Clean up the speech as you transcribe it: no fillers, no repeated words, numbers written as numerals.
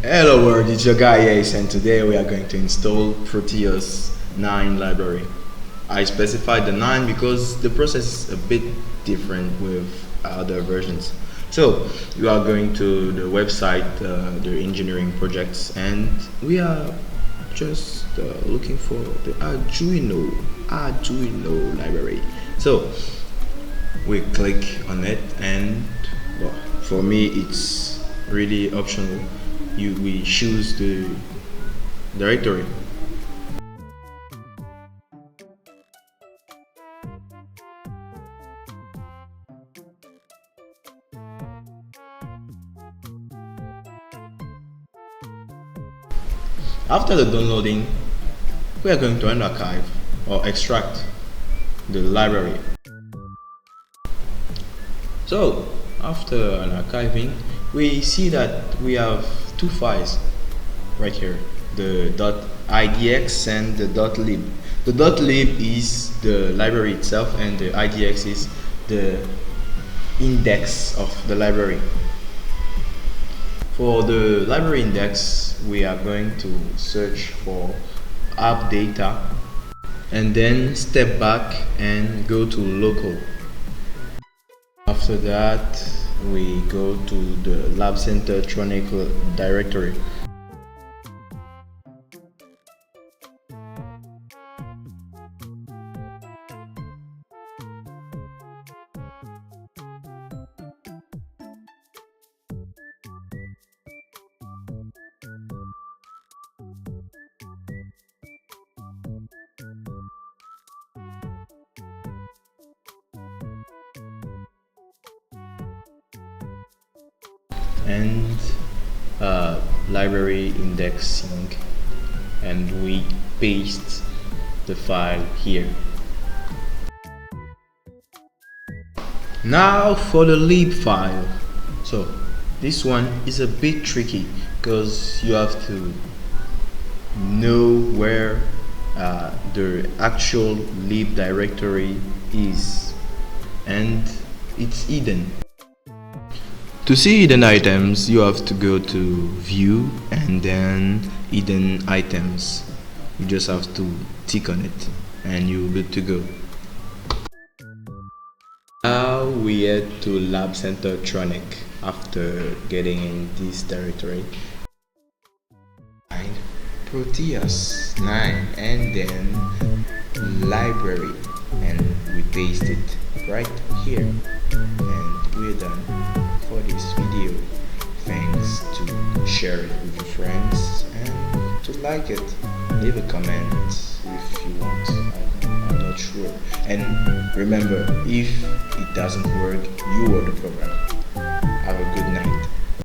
Hello world, it's your guy Ace, and today we are going to install Proteus 9 library. I specified the 9 because the process is a bit different with other versions. So you are going to the website, the engineering projects, and we are just looking for the Arduino library. So we click on it, and well, for me it's really optional. We choose the directory. After the downloading, we are going to archive or extract the library. So after an archiving, we see that we have two files right here, the .idx and the .lib. The .lib is the library itself, and the idx is the index of the library. For the library index, we are going to search for app data and then step back and go to local. After that, we go to the Lab Center Tronic directory. And library indexing, and we paste the file here. Now for the lib file. So this one is a bit tricky because you have to know where the actual lib directory is, and it's hidden. To see hidden items, you have to go to view and then hidden items. You just have to tick on it and you're good to go. Now we head to Lab Center Tronic after getting in this directory. Find Proteus 9 and then library, and we paste it right here, and we're done for this video. Thanks to share it with your friends and to like it. Leave a comment if you want. I'm not sure. And remember, if it doesn't work, you are the problem. Have a good